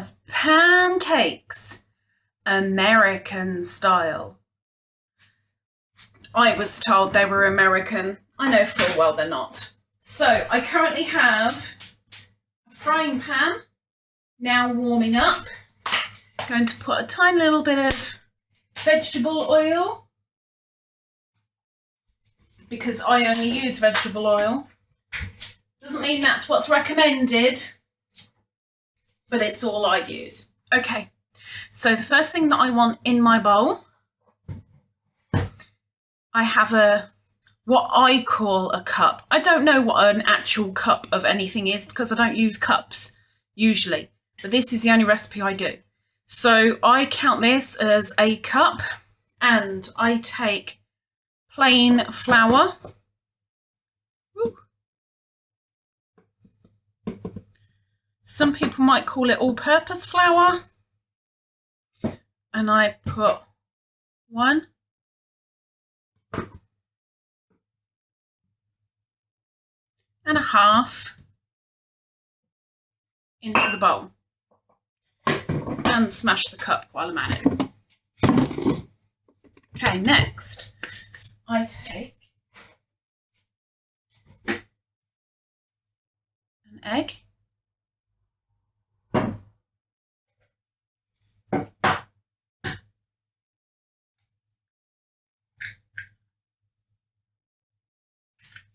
have pancakes, American style. I was told they were American. I know full well they're not. So I currently have a frying pan now warming up. Going to put a tiny little bit of vegetable oil because I only use vegetable oil. Doesn't mean that's what's recommended, but it's all I use. Okay, so the first thing that I want in my bowl, I have what I call a cup. I don't know what an actual cup of anything is because I don't use cups usually, but this is the only recipe I do. So I count this as a cup and I take plain flour. Ooh. Some people might call it all-purpose flour. And I put 1 and a half into the bowl and smash the cup while I'm at it. Okay, next I take an egg,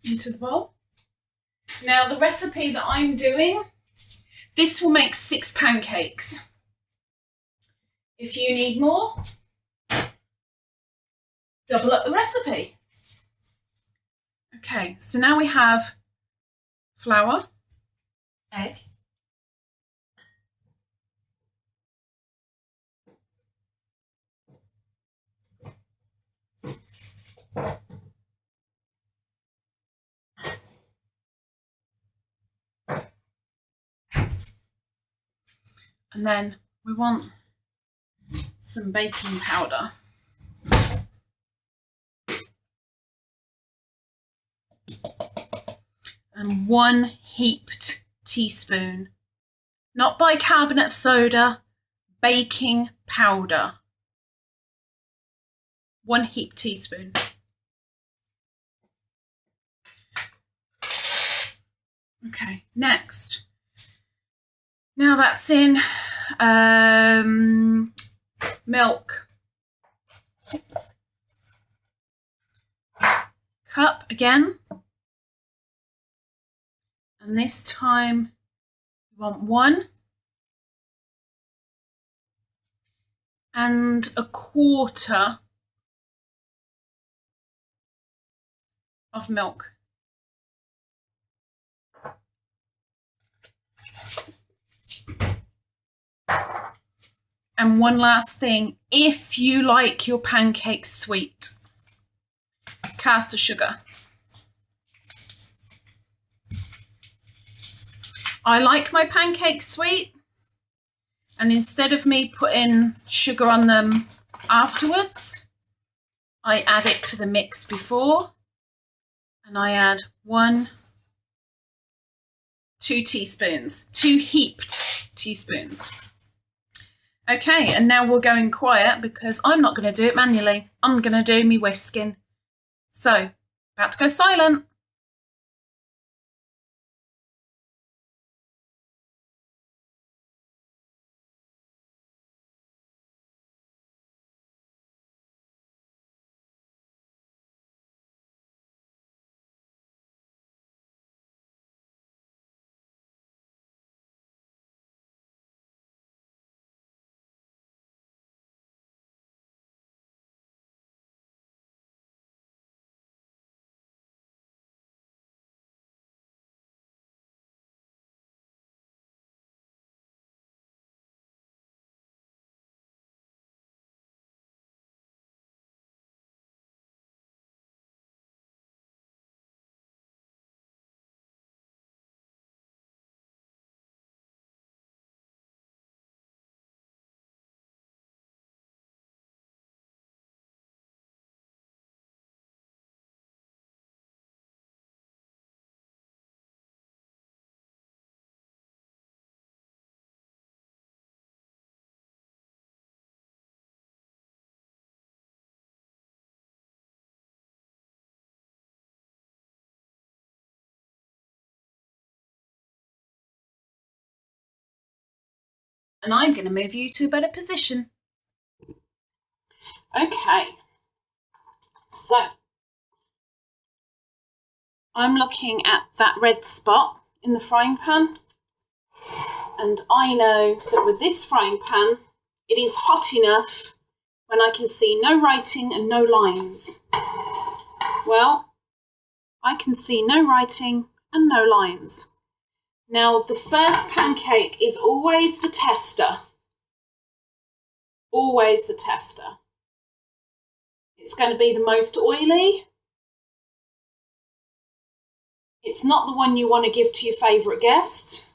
into the bowl. Now the recipe that I'm doing, this will make 6 pancakes. If you need more, double up the recipe. Okay, so now we have flour, egg, and then we want some baking powder. And 1 heaped teaspoon, not bicarbonate of soda, baking powder. 1 heaped teaspoon. Okay, next. Now that's in milk. Cup again. And this time you want 1 and a quarter of milk. And one last thing, if you like your pancakes sweet, caster sugar. I like my pancakes sweet, and instead of me putting sugar on them afterwards, I add it to the mix before, and I add 2 teaspoons, 2 heaped teaspoons. Okay, and now we're going quiet because I'm not going to do it manually. I'm going to do me whisking. So, about to go silent. And I'm going to move you to a better position. Okay, so I'm looking at that red spot in the frying pan, and I know that with this frying pan, it is hot enough when I can see no writing and no lines. Well, I can see no writing and no lines. Now, the first pancake is always the tester. Always the tester. It's going to be the most oily. It's not the one you want to give to your favourite guest.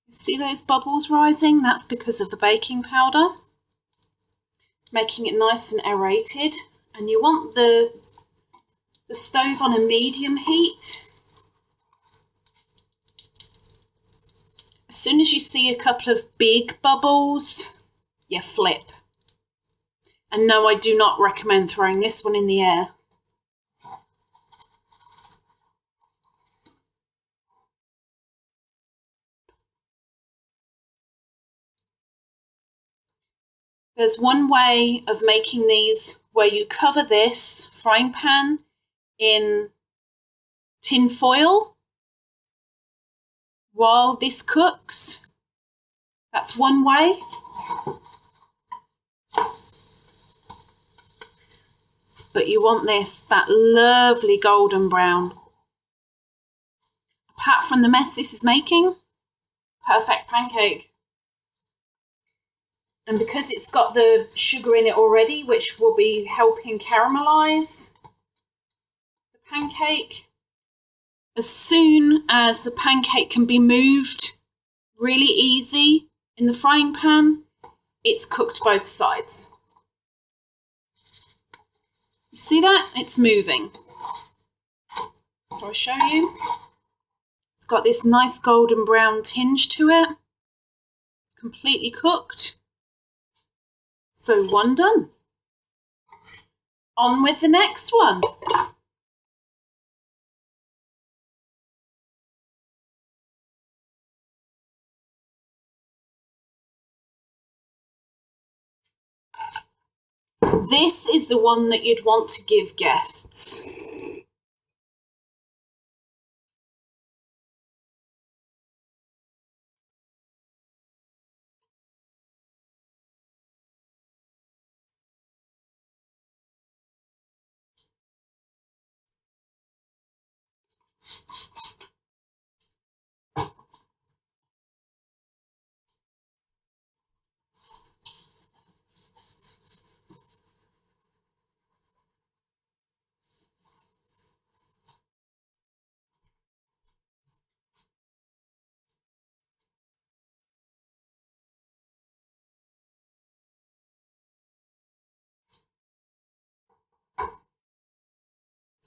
See those bubbles rising? That's because of the baking powder, making it nice and aerated. And you want the stove on a medium heat. As soon as you see a couple of big bubbles, you flip. And no, I do not recommend throwing this one in the air. There's one way of making these where you cover this frying pan in tin foil while this cooks. That's one way. But you want that lovely golden brown. Apart from the mess this is making, perfect pancake. And because it's got the sugar in it already, which will be helping caramelize the pancake, as soon as the pancake can be moved really easy in the frying pan, it's cooked both sides. You see that? It's moving. So I'll show you. It's got this nice golden brown tinge to it. It's completely cooked. So one done. On with the next one. This is the one that you'd want to give guests.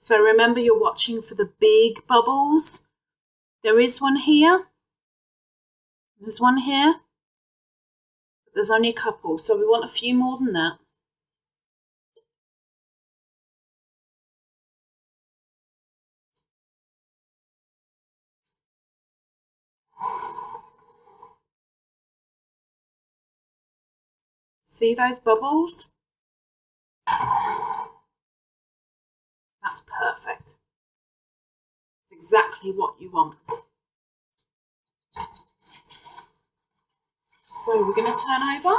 So remember, you're watching for the big bubbles. There is one here. There's one here. But there's only a couple, so we want a few more than that. See those bubbles? That's perfect. It's exactly what you want. So we're going to turn over.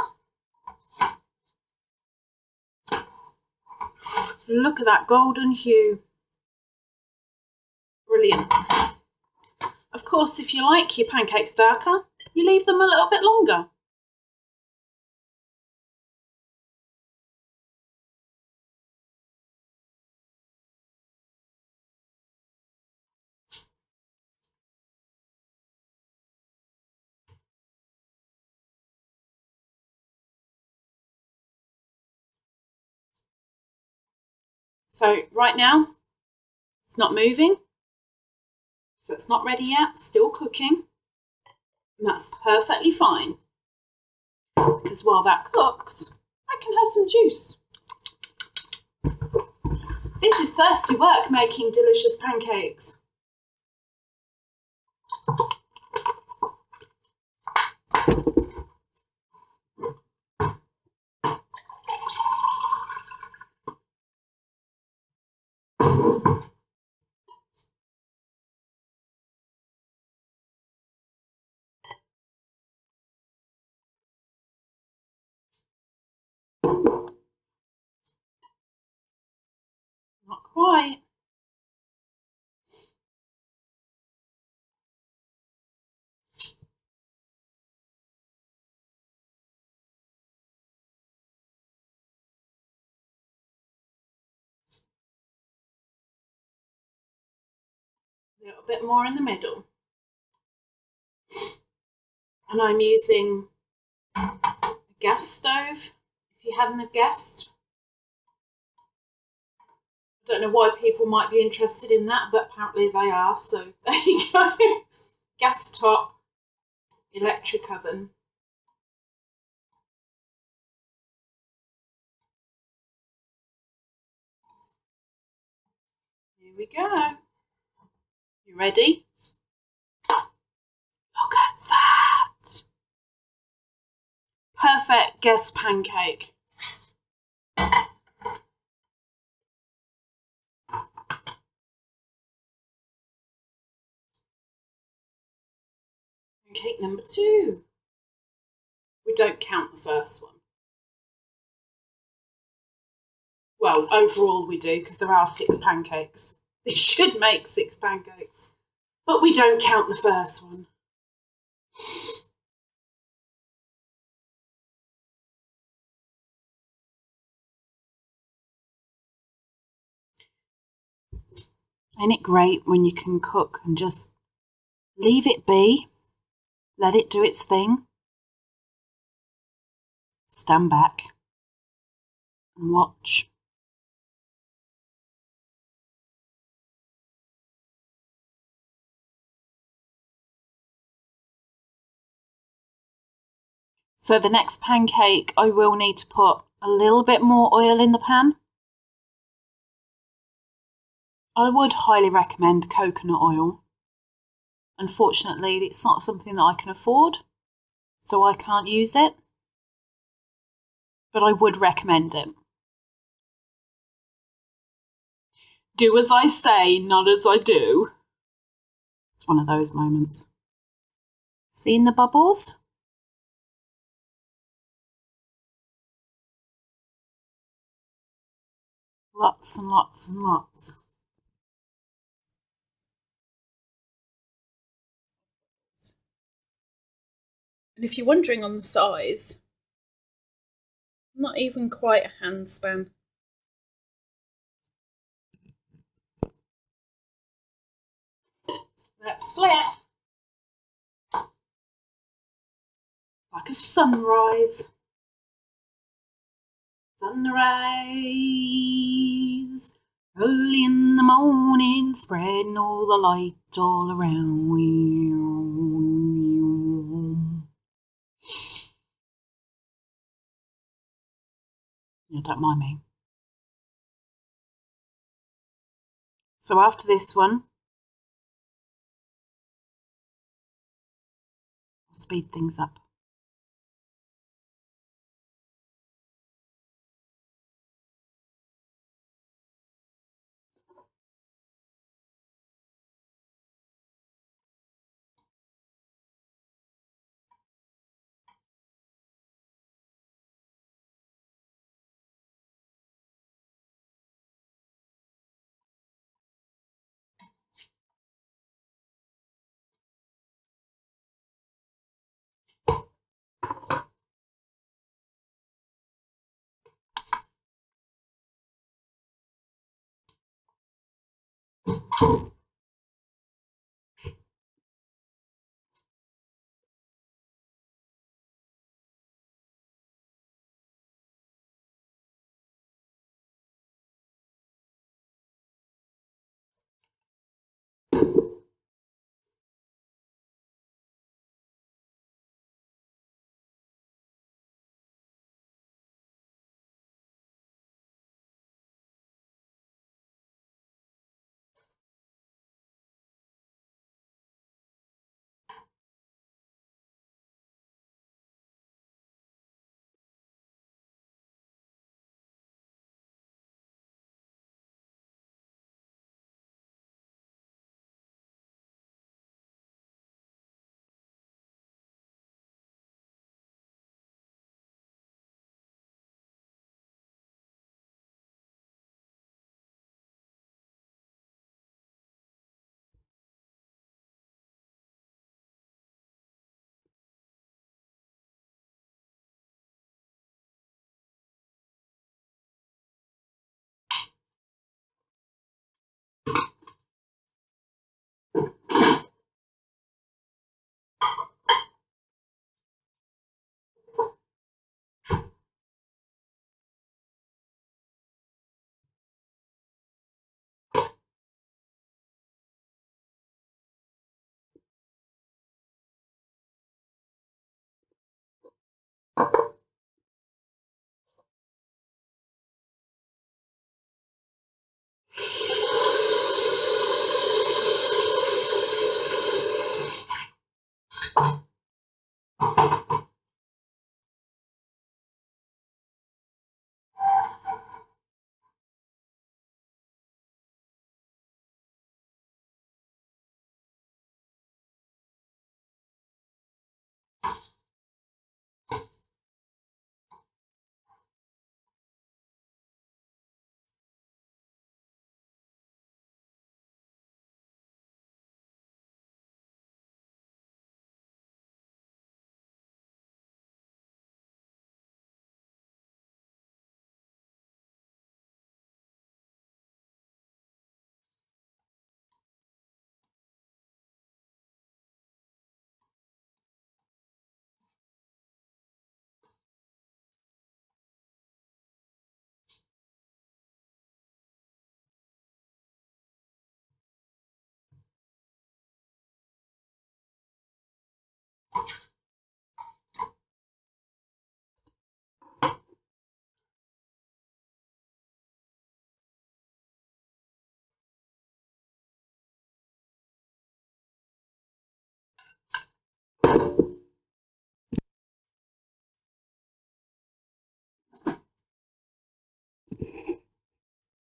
Look at that golden hue. Brilliant. Of course, if you like your pancakes darker, you leave them a little bit longer. So right now, it's not moving. So it's not ready yet, still cooking. And that's perfectly fine. Because while that cooks, I can have some juice. This is thirsty work, making delicious pancakes. Not quite. A little bit more in the middle. And I'm using a gas stove, if you hadn't have guessed. I don't know why people might be interested in that, but apparently they are, so there you go. Gas top, electric oven. Here we go. You ready? Look at that! Perfect guest pancake. Pancake number 2. We don't count the first one. Well, overall we do, because there are 6 pancakes. It should make 6 pancakes. But we don't count the first one. Ain't it great when you can cook and just leave it be, let it do its thing, stand back and watch. So the next pancake, I will need to put a little bit more oil in the pan. I would highly recommend coconut oil. Unfortunately, it's not something that I can afford, so I can't use it. But I would recommend it. Do as I say, not as I do. It's one of those moments. Seen the bubbles? Lots and lots and lots. And if you're wondering on the size, not even quite a handspan. Let's flip. Like a sunrise. Sunrise. Early in the morning, spreading all the light all around. Yeah, don't mind me. So after this one, I'll speed things up.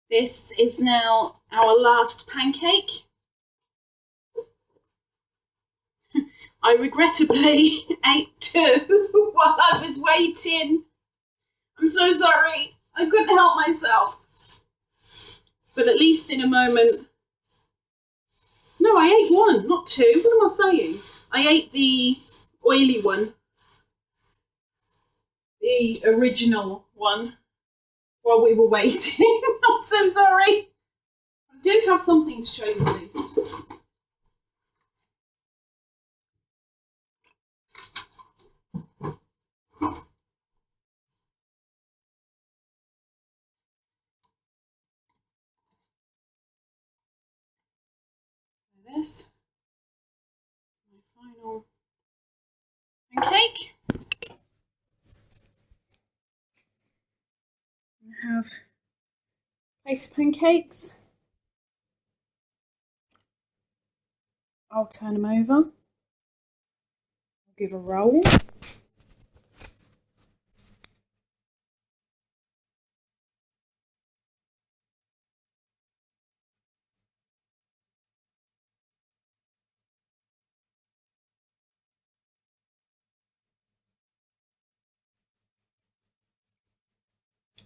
This is now our last pancake. I regrettably ate two while I was waiting. I'm so sorry. I couldn't help myself. But at least in a moment... No, I ate one, not two. What am I saying? I ate the oily one. The original one. While we were waiting. I'm so sorry. I do have something to show you at least. This is my final pancake. I have a plate of pancakes. I'll turn them over. I'll give a roll.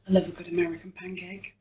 I love a good American pancake.